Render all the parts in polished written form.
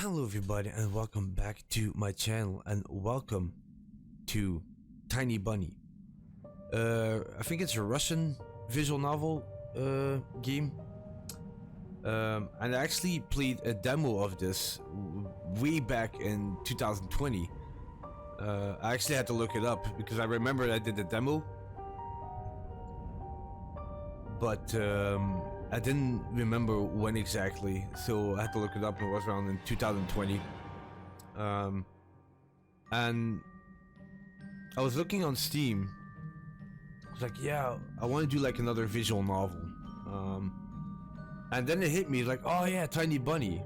Hello everybody and welcome back to my channel and welcome to Tiny Bunny. I think it's a Russian visual novel game. And I actually played a demo of this way back in 2020. I actually had to look it up because I remember I did the demo, but I didn't remember when exactly, so I had to look it up. It was around in 2020. And I was looking on Steam. I was like, yeah, I want to do like another visual novel. And then it hit me like, oh yeah, Tiny Bunny.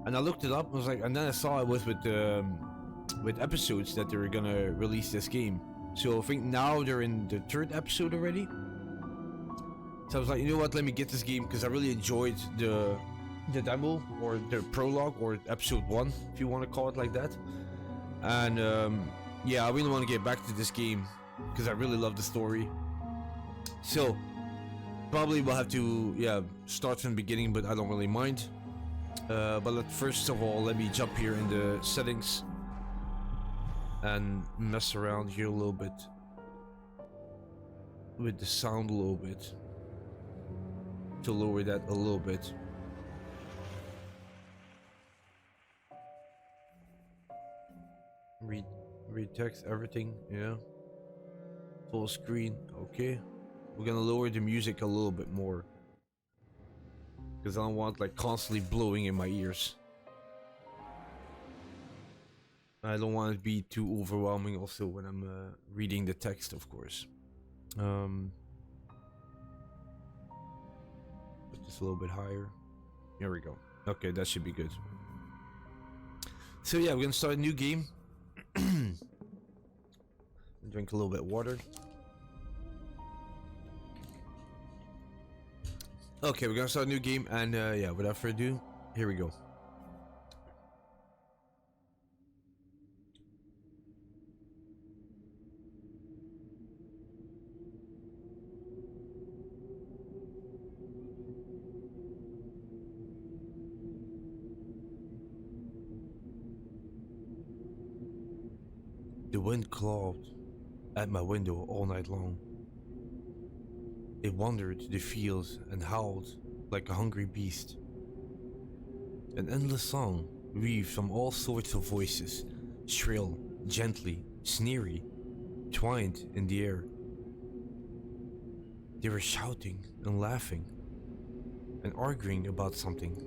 And I looked it up and was like, and then I saw it was with episodes that they were gonna release this game. So I think now they're in the third episode already. So I was like, you know what, let me get this game because I really enjoyed the demo or the prologue or episode 1, if you want to call it like that. And yeah, I really want to get back to this game because I really love the story. So probably we'll have to start from the beginning, but I don't really mind. But first of all, let me jump here in the settings and mess around here a little bit with the sound a little bit to lower that a little bit. Read text, everything, yeah. Full screen, okay. We're gonna lower the music a little bit more because I don't want like constantly blowing in my ears. I don't want it to be too overwhelming also when I'm reading the text, of course. Put this a little bit higher. Here we go. Okay, that should be good. So yeah, we're gonna start a new game. Drink a little bit of water. Okay, we're gonna start a new game, and yeah, without further ado, here we go. The wind clawed at my window all night long. It wandered the fields and howled like a hungry beast. An endless song weaved from all sorts of voices, shrill, gently, sneery, twined in the air. They were shouting and laughing and arguing about something.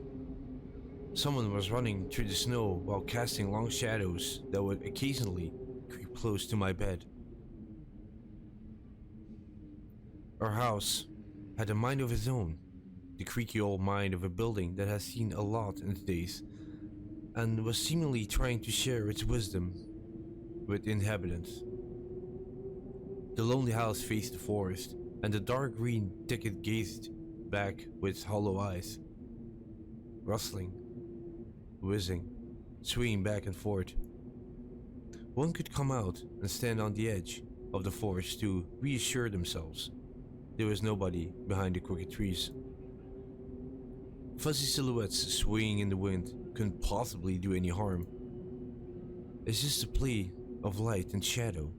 Someone was running through the snow while casting long shadows that would occasionally creep close to my bed. Our house had a mind of its own, the creaky old mind of a building that has seen a lot in its days, and was seemingly trying to share its wisdom with the inhabitants. The lonely house faced the forest, and the dark green thicket gazed back with hollow eyes, rustling, whizzing, swinging back and forth. One could come out and stand on the edge of the forest to reassure themselves there was nobody behind the crooked trees. Fuzzy silhouettes swaying in the wind couldn't possibly do any harm. It's just a play of light and shadow.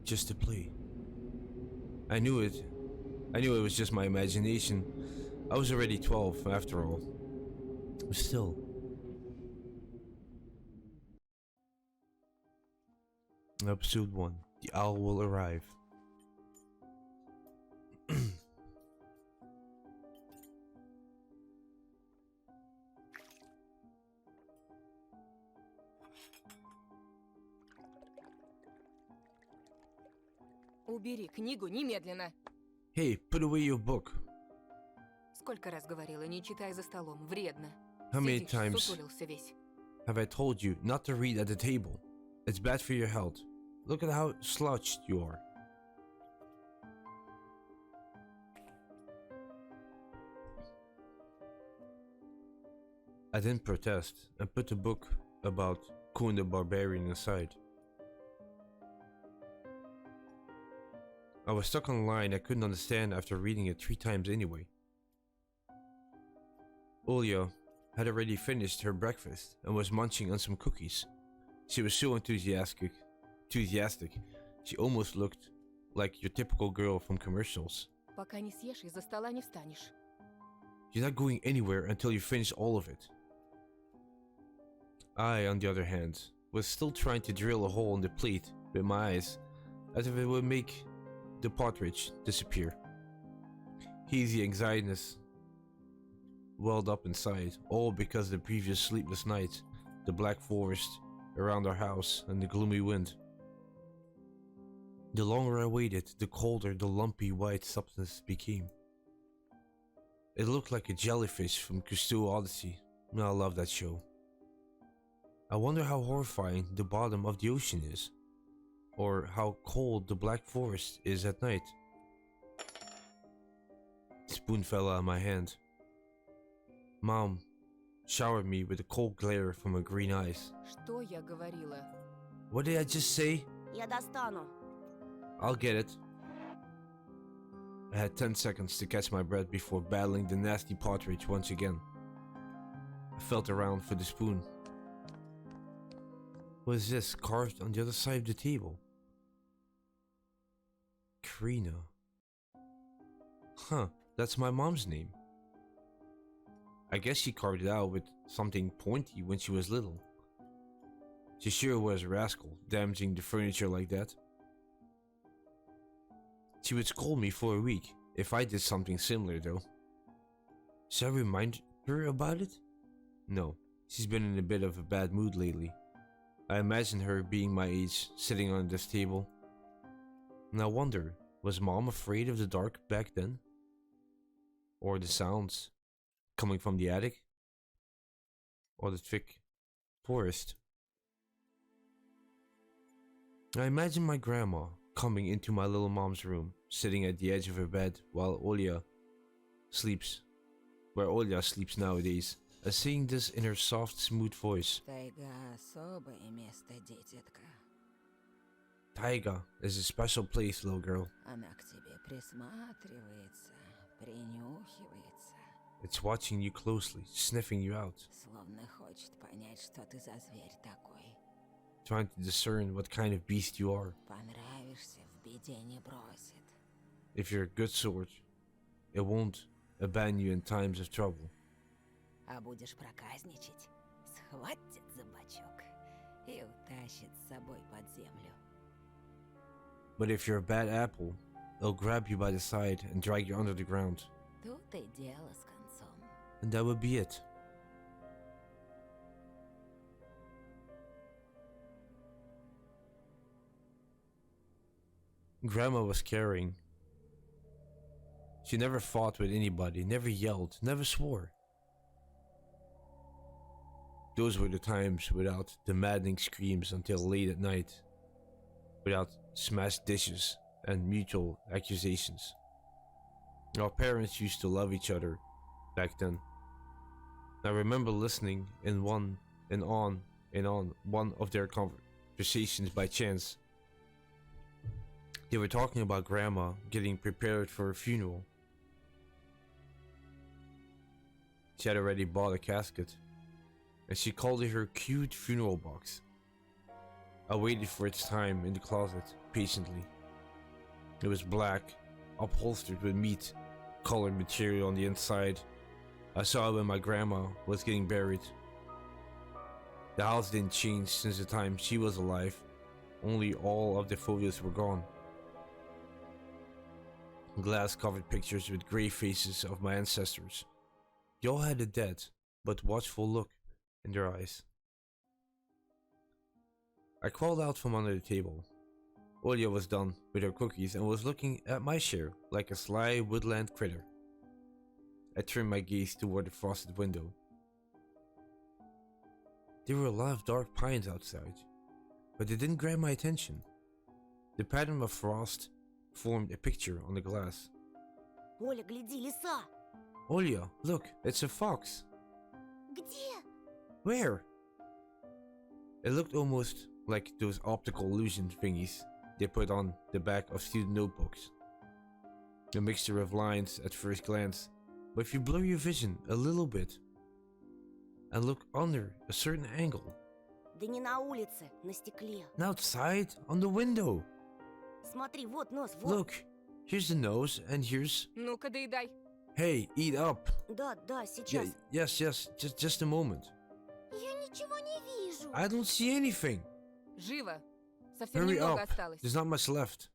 Just a play. I knew it. I knew it was just my imagination. I was already 12 after all. Still. Episode 1. The owl will arrive. Убери книгу немедленно. Hey, put away your book. Сколько раз говорила, не читай за столом, вредно. How many Сидишь, times сутулился весь. have I told you not to read at the table? It's bad for your health. Look at how slouched you are. I didn't protest and put the book about Coon the Barbarian aside. I was stuck on a line I couldn't understand after reading it 3 times anyway. Ulya had already finished her breakfast and was munching on some cookies. She was so enthusiastic. She almost looked like your typical girl from commercials. Пока не съешь, из-за стола не встанешь. You're not going anywhere until you finish all of it. I, on the other hand, was still trying to drill a hole in the plate with my eyes, as if it would make the partridge disappear. Hazy anxietiness welled up inside, all because of the previous sleepless night, the black forest around our house, and the gloomy wind. The longer I waited, the colder the lumpy white substance became. It looked like a jellyfish from Cousteau's Odyssey, and I love that show. I wonder how horrifying the bottom of the ocean is, or how cold the black forest is at night. The spoon fell out of my hand. Mom showered me with a cold glare from her green eyes. Что я говорила? What did I just say? Я достану. I'll get it. I had 10 seconds to catch my breath before battling the nasty partridge once again. I felt around for the spoon. What is this carved on the other side of the table? Karina. Huh, that's my mom's name. I guess she carved it out with something pointy when she was little. She sure was a rascal, damaging the furniture like that. She would scold me for a week if I did something similar though. Should I remind her about it? No, she's been in a bit of a bad mood lately. I imagine her being my age, sitting on this table. And I wonder, was Mom afraid of the dark back then? Or the sounds coming from the attic? Or the thick forest? I imagine my grandma coming into my little mom's room, sitting at the edge of her bed while Olya sleeps nowadays, and saying this in her soft, smooth voice. Тайга — особое место, детятка. Taiga is a special place, little girl. Она к тебе присматривается, принюхивается, It's watching you closely, sniffing you out, словно хочет понять, что ты за зверь такой. trying to discern what kind of beast you are. Понравишься, в беде не бросит. If you're a good sort, it won't abandon you in times of trouble. А будешь проказничать, схватит за бочок и утащит с собой под землю. But if you're a bad apple, it'll grab you by the side and drag you under the ground. Тут и дело с концом. And that would be it. Grandma was caring. She never fought with anybody, never yelled, never swore. Those were the times without the maddening screams until late at night, without smashed dishes and mutual accusations. Our parents used to love each other back then. I remember listening in on one of their conversations by chance. They were talking about Grandma getting prepared for a funeral. She had already bought a casket, and she called it her cute funeral box. I waited for its time in the closet, patiently. It was black, upholstered with meat-colored material on the inside. I saw it when my grandma was getting buried. The house didn't change since the time she was alive, only all of the photos were gone. Glass-covered pictures with grey faces of my ancestors. They all had a dead, but watchful look in their eyes. I crawled out from under the table. Olya was done with her cookies and was looking at my share like a sly woodland critter. I turned my gaze toward the frosted window. There were a lot of dark pines outside, but they didn't grab my attention. The pattern of frost formed a picture on the glass. Оля, гляди, лиса! Olya, look, it's a fox. Где? Where? It looked almost like those optical illusion thingies they put on the back of student notebooks. A mixture of lines at first glance, but if you blur your vision a little bit, and look under a certain angle. Да не на улице, на стекле. And outside, on the window. Смотри, вот нос, вот. Look, here's the nose, and here's... Ну-ка, доедай. Hey, eat up. Да, да, Yeah, сейчас. yes, just a moment. Я ничего не вижу. I don't see anything. Живо. Совсем Hurry немного up. осталось. There's not much left.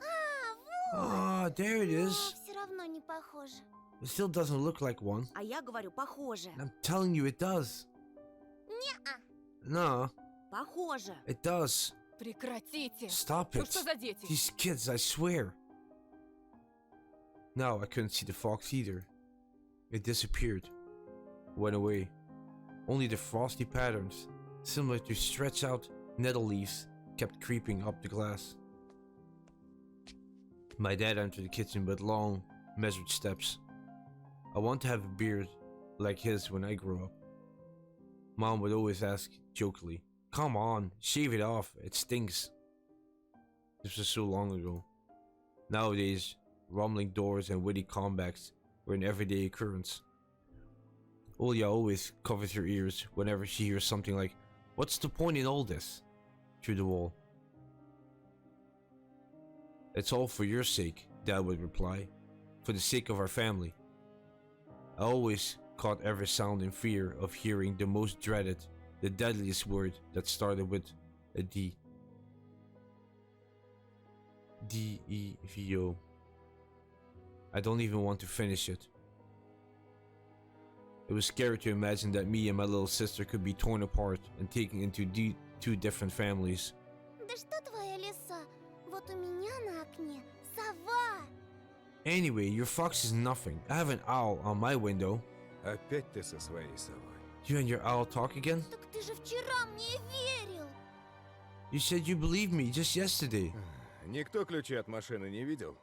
А, вот. Ah, there it is. Все равно не похоже. It still doesn't look like one. А я говорю, похоже. I'm telling you, it does. No, Похоже. it does. Прекратите. Stop Ну it. что за дети? These kids, I swear. No, I couldn't see the fox either. It disappeared. Went away. Only the frosty patterns, similar to stretched out nettle leaves, kept creeping up the glass. My dad entered the kitchen with long, measured steps. I want to have a beard like his when I grow up. Mom would always ask jokingly, "Come on, shave it off, it stinks." This was so long ago. Nowadays, rumbling doors and witty comebacks were an everyday occurrence. Olya always covers her ears whenever she hears something like, "What's the point in all this?" through the wall. "It's all for your sake," Dad would reply. "For the sake of our family." I always caught every sound in fear of hearing the most dreaded, the deadliest word that started with a D. D-E-V-O. I don't even want to finish it. It was scary to imagine that me and my little sister could be torn apart and taken into two different families. Да что твоя лиса? Вот у меня на окне сова. Anyway, your fox is nothing. I have an owl on my window. Опять ты со своей совой. You and your owl talk again? Так ты же вчера мне верил. You said you believed me just yesterday. Никто ключи от машины не видел?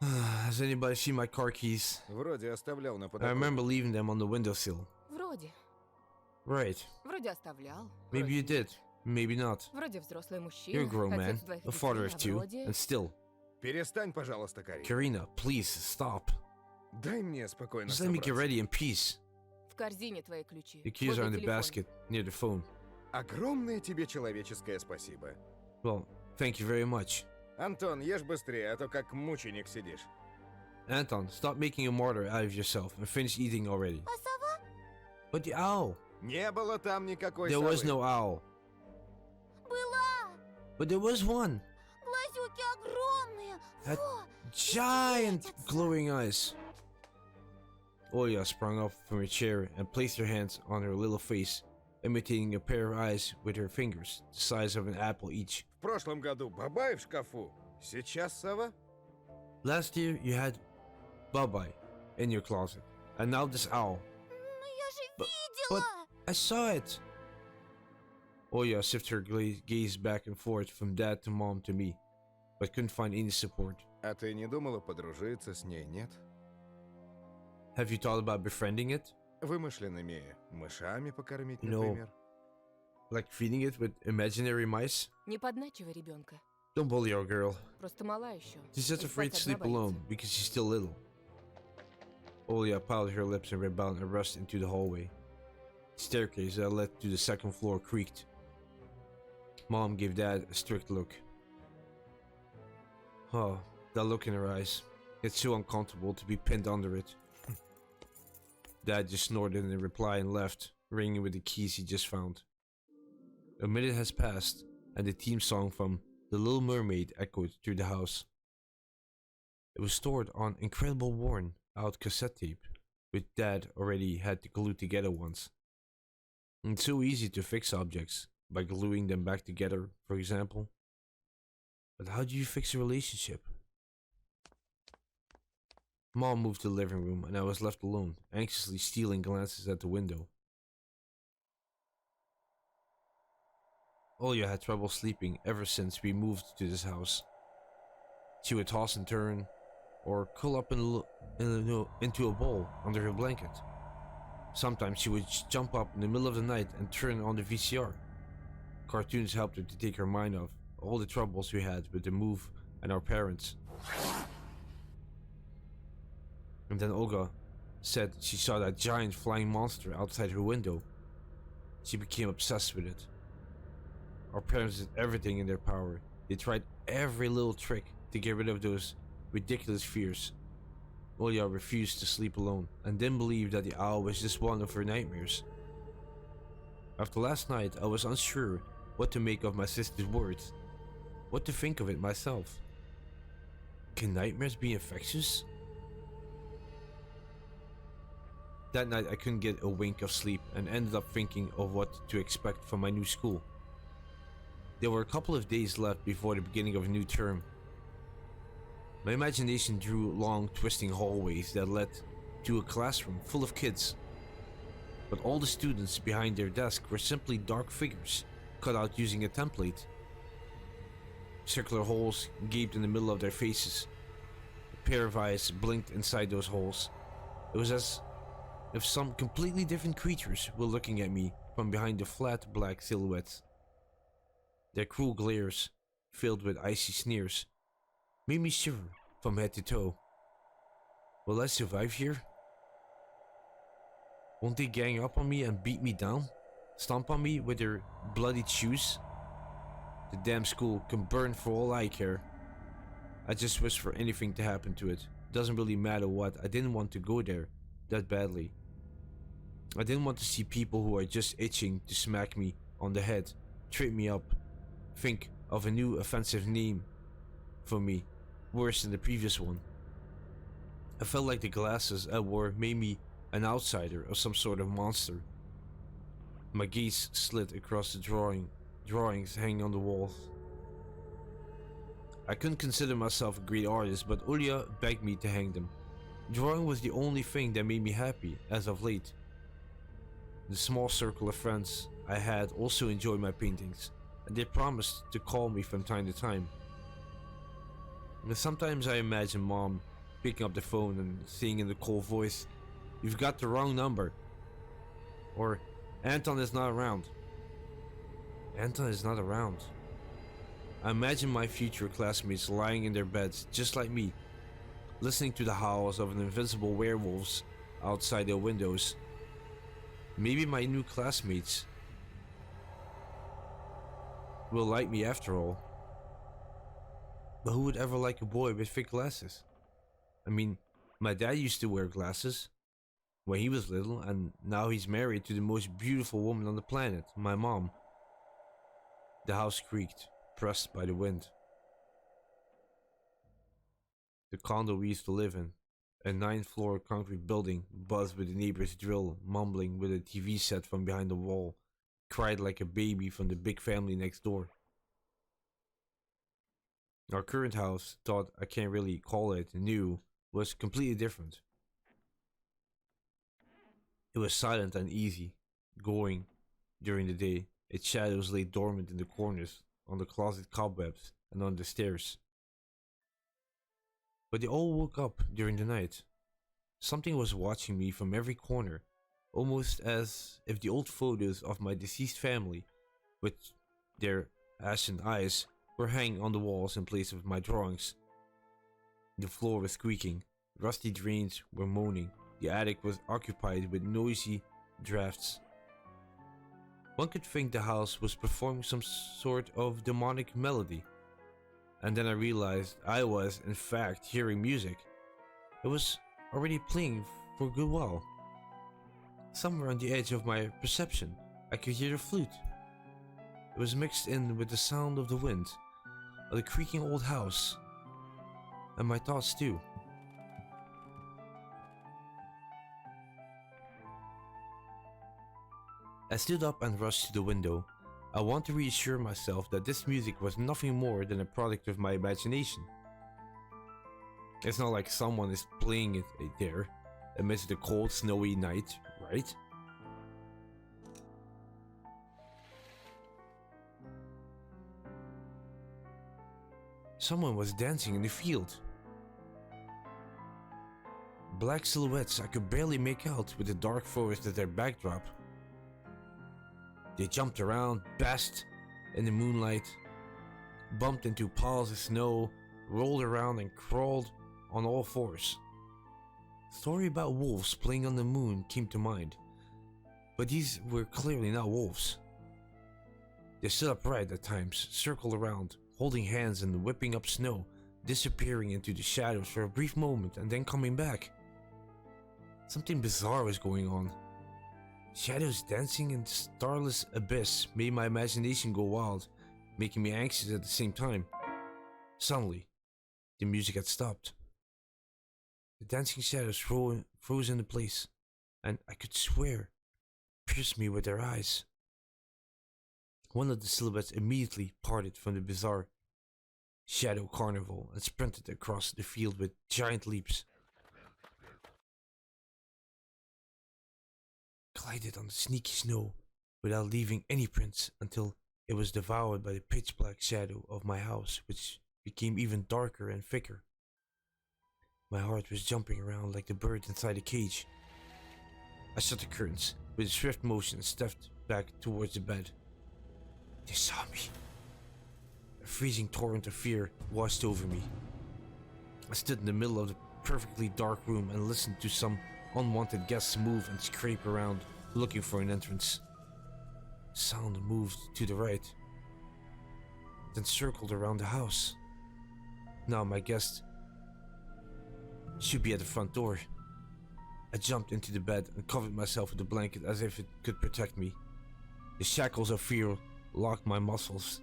Has anybody seen my car keys? Вроде оставлял на I подоконнике. remember leaving them on the windowsill. Вроде. Right. Вроде оставлял. Maybe you did. Maybe not. Вроде взрослый мужчина. You're a grown man, отец двоих a father of детей, а two, вроде... and still. Перестань, пожалуйста, Карин. Karina, please stop. Дай мне спокойно Just let me get собраться. ready in peace. В корзине твои ключи. The keys are возле in the телефона. basket near the phone. Огромное тебе человеческое спасибо. Well, thank you very much. Антон, ешь быстрее, а то как мученик сидишь. Anton, stop making a martyr out of yourself and finish eating already. А сова? But the owl! Не было там никакой There was совы. no owl. Была. But there was one! Глазюки огромные. That Во. giant Светятся. glowing eyes. Olya sprung up from her chair and placed her hands on her little face, imitating a pair of eyes with her fingers, the size of an apple each. В прошлом году бабай в шкафу. Сейчас сова? Last year you had Babai in your closet, and now this owl. Ну я же But- видела. I saw it! Olya shifted her gaze back and forth from dad to mom to me, but couldn't find any support. А ты не думала подружиться с ней, нет? Have you thought about befriending it? Вымышленными мышами покормить, No. например? Like feeding it with imaginary mice? Не подначивай ребенка. Don't bully our girl. Просто мала еще. She's just И afraid to спать sleep одна alone боится. because she's still little. Olya pouted her lips and rebounded and rushed into the hallway. The staircase that led to the second floor creaked. Mom gave Dad a strict look. Oh, that look in her eyes. It's so uncomfortable to be pinned under it. Dad just snorted in reply and left, ringing with the keys he just found. A minute has passed, and the theme song from The Little Mermaid echoed through the house. It was stored on incredible worn out cassette tape, which Dad already had to glue together once. And it's so easy to fix objects, by gluing them back together, for example. But how do you fix a relationship? Mom moved to the living room, and I was left alone, anxiously stealing glances at the window. Olya had trouble sleeping ever since we moved to this house. She would toss and turn, or curl up into a ball under her blanket. Sometimes she would jump up in the middle of the night and turn on the VCR. Cartoons helped her to take her mind off all the troubles we had with the move and our parents. And then Olga said she saw that giant flying monster outside her window. she became obsessed with it. Our parents did everything in their power. They tried every little trick to get rid of those ridiculous fears. Olya refused to sleep alone and didn't believe that the owl was just one of her nightmares. After last night, I was unsure what to make of my sister's words, what to think of it myself. Can nightmares be infectious? That night I couldn't get a wink of sleep and ended up thinking of what to expect from my new school. There were a couple of days left before the beginning of a new term. My imagination drew long twisting hallways that led to a classroom full of kids. But all the students behind their desk were simply dark figures cut out using a template. Circular holes gaped in the middle of their faces. A pair of eyes blinked inside those holes. It was as if some completely different creatures were looking at me from behind the flat black silhouettes. Their cruel glares, filled with icy sneers, made me shiver from head to toe. Will I survive here? Won't they gang up on me and beat me down? Stomp on me with their bloodied shoes? The damn school can burn for all I care. I just wish for anything to happen to it. Doesn't really matter what. I didn't want to go there that badly. I didn't want to see people who are just itching to smack me on the head, trip me up, think of a new offensive name for me, worse than the previous one. I felt like the glasses I wore made me an outsider or some sort of monster. My gaze slid across the drawings hanging on the walls. I couldn't consider myself a great artist, but Ulya begged me to hang them. Drawing was the only thing that made me happy as of late. The small circle of friends I had also enjoyed my paintings, and they promised to call me from time to time. And sometimes I imagine Mom picking up the phone and saying in the cold voice, "You've got the wrong number," or "Anton is not around." Anton is not around. I imagine my future classmates lying in their beds just like me, listening to the howls of an invincible werewolves outside their windows. Maybe my new classmates will like me after all. But who would ever like a boy with thick glasses? I mean, my dad used to wear glasses when he was little, and now he's married to the most beautiful woman on the planet, my mom. The house creaked, pressed by the wind. The condo we used to live in, a 9th-floor concrete building, buzzed with the neighbor's drill, mumbling with a TV set from behind the wall, cried like a baby from the big family next door. Our current house, thought I can't really call it new, was completely different. It was silent and easy going during the day. Its shadows lay dormant in the corners, on the closet cobwebs, and on the stairs. But they all woke up during the night. Something was watching me from every corner, almost as if the old photos of my deceased family, with their ashen eyes, were hanging on the walls in place of my drawings. The floor was squeaking, rusty drains were moaning, the attic was occupied with noisy drafts. One could think the house was performing some sort of demonic melody. And then I realized I was, in fact, hearing music. It was already playing for a good while. Somewhere on the edge of my perception, I could hear the flute. It was mixed in with the sound of the wind, of the creaking old house, and my thoughts too. I stood up and rushed to the window. I want to reassure myself that this music was nothing more than a product of my imagination. It's not like someone is playing it there amidst the cold, snowy night, right? Someone was dancing in the field. Black silhouettes I could barely make out with the dark forest as their backdrop. They jumped around, basked in the moonlight, bumped into piles of snow, rolled around and crawled on all fours. A story about wolves playing on the moon came to mind. But these were clearly not wolves. They stood upright at times, circled around, holding hands and whipping up snow, disappearing into the shadows for a brief moment and then coming back. Something bizarre was going on. Shadows dancing in the starless abyss made my imagination go wild, making me anxious at the same time. Suddenly, the music had stopped. The dancing shadows froze into place, and I could swear, pierced me with their eyes. One of the silhouettes immediately parted from the bizarre shadow carnival and sprinted across the field with giant leaps. Glided on the sneaky snow without leaving any prints until it was devoured by the pitch black shadow of my house, which became even darker and thicker. My heart was jumping around like the bird inside a cage. I shut the curtains with a swift motion and stepped back towards the bed. They saw me. A freezing torrent of fear washed over me. I stood in the middle of the perfectly dark room and listened to some unwanted guests move and scrape around, looking for an entrance. The sound moved to the right, then circled around the house. Now my guest should be at the front door. I jumped into the bed and covered myself with a blanket as if it could protect me. The shackles of fear locked my muscles.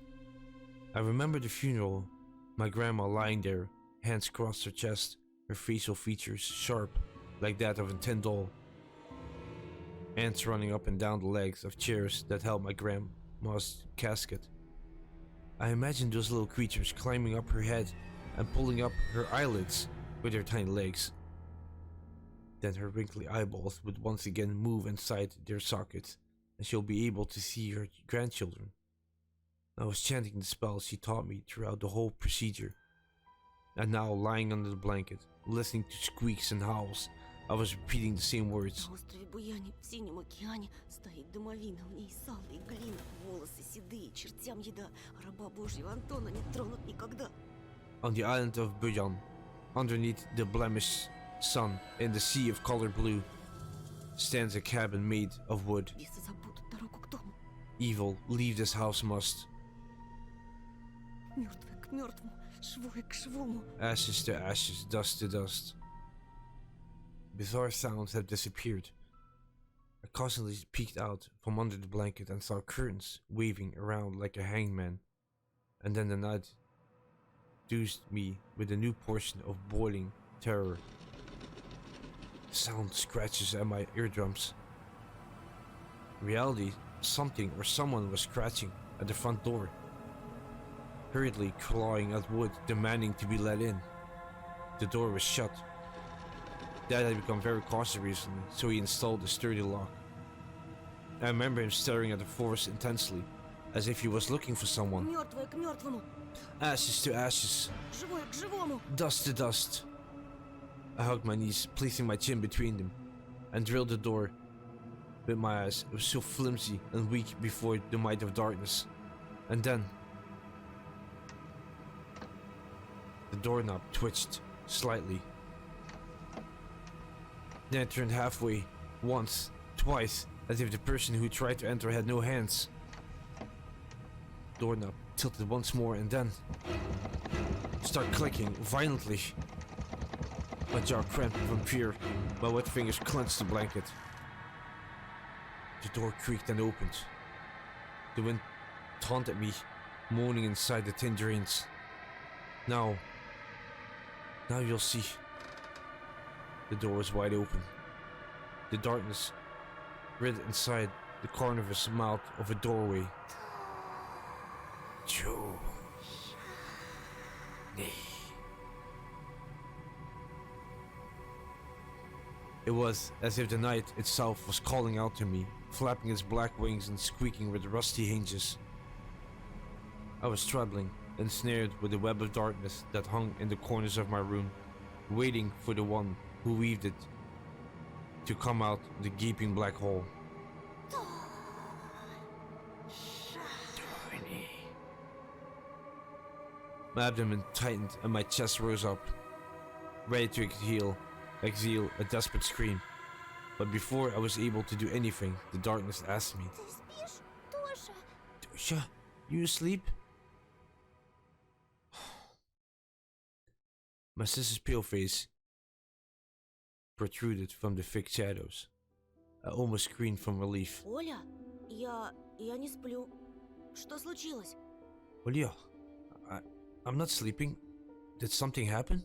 I remember the funeral, my grandma lying there, hands crossed her chest, her facial features sharp like that of a tin doll. Ants running up and down the legs of chairs that held my grandma's casket. I imagined those little creatures climbing up her head and pulling up her eyelids with their tiny legs. Then her wrinkly eyeballs would once again move inside their sockets, and she'll be able to see her grandchildren. I was chanting the spells she taught me throughout the whole procedure. And now, lying under the blanket, listening to squeaks and howls, I was repeating the same words. На острове Буяне, в синем океане, стоит домовина, в ней сало и глина, волосы седые, чертям еда, раба Божьего Антона не тронут никогда. On the island of Buyan, underneath the blemished sun, in the sea of color blue, stands a cabin made of wood. Бесы забудут дорогу к дому, Evil, leave this house must. мертвый к мертвому, живой к живому. Ashes to ashes, dust to dust. Bizarre sounds have disappeared. I constantly peeked out from under the blanket and saw curtains waving around like a hangman. And then the night dosed me with a new portion of boiling terror. Sound scratches at my eardrums. In reality, something or someone was scratching at the front door, hurriedly clawing at wood, demanding to be let in. The door was shut. Dad had become very cautious recently, so he installed a sturdy lock. I remember him staring at the forest intensely, as if he was looking for someone. Мертвое к мертвому, Ashes to ashes, живое к живому. dust to dust. I hugged my knees, placing my chin between them, and drilled the door with my eyes. It was so flimsy and weak before the might of darkness. And then the doorknob twitched slightly. Then it turned halfway, once, twice, as if the person who tried to enter had no hands. Doorknob tilted once more and then started clicking violently. My jaw cramped from fear. My wet fingers clenched the blanket. The door creaked and opened. The wind taunted me, moaning inside the tin drains. Now you'll see. The door was wide open. The darkness rid inside the carnivorous mouth of a doorway. It was as if the night itself was calling out to me, flapping its black wings and squeaking with rusty hinges. I was struggling, ensnared with the web of darkness that hung in the corners of my room, waiting for the one who weaved it to come out the gaping black hole. My abdomen tightened and my chest rose up, ready to exhale a desperate scream. But before I was able to do anything, the darkness asked me, Ты спишь, Тоша? Tosha, you asleep? My sister's pale face protruded from the thick shadows. I almost screamed from relief. Оля, я не сплю. Что случилось? Olia, I'm not sleeping. Did something happen?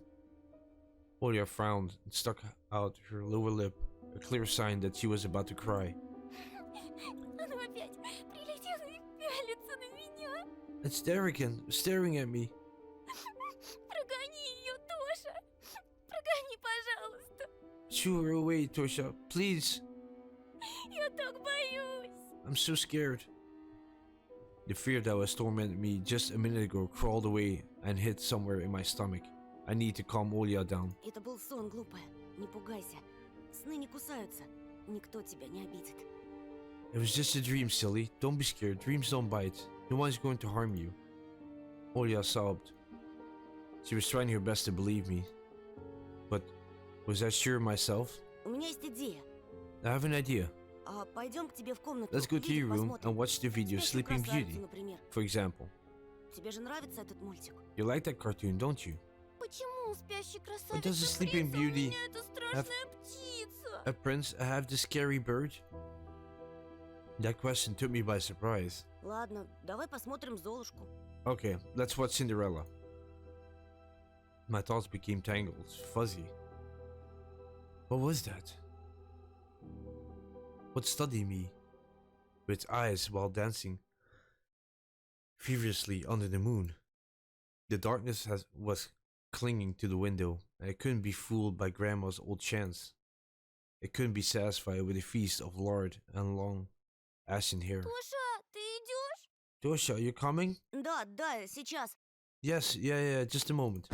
Olia frowned and stuck out her lower lip, a clear sign that she was about to cry. Оно опять прилетело и пялится на меня. It's there again, staring at me. Прогони ее, Тоша. Прогони, пожалуйста. Shoo her away, Tosha, please. Я так боюсь. I'm so scared. The fear that was tormenting me just a minute ago crawled away and hid somewhere in my stomach. I need to calm Olia down. Это был сон, глупая. Не пугайся. Сны не кусаются. Никто тебя не обидит. It was just a dream, silly. Don't be scared. Dreams don't bite. No one's going to harm you. Olia sobbed. She was trying her best to believe me. But was I sure myself? У меня есть идея. I have an idea. Пойдем к тебе в комнату. Let's go to your room and watch the video Спящую Sleeping красавицу, Beauty, например. for example. Тебе же нравится этот мультик? You like that cartoon, don't you? Почему у спящей What does the красавицы Sleeping принца у Beauty меня эта страшная птица? A prince, I have the scary bird? That question took me by surprise. Ладно, давай посмотрим Золушку. Okay, let's watch Cinderella. My thoughts became tangled, fuzzy. What was that? What studied me? With eyes while dancing feverishly under the moon. The darkness was clinging to the window, and it couldn't be fooled by Grandma's old chants. It couldn't be satisfied with a feast of lard and long ashen hair. Тоша, ты идешь? Tosha, you coming? Да, сейчас. Yes, yeah, just a moment.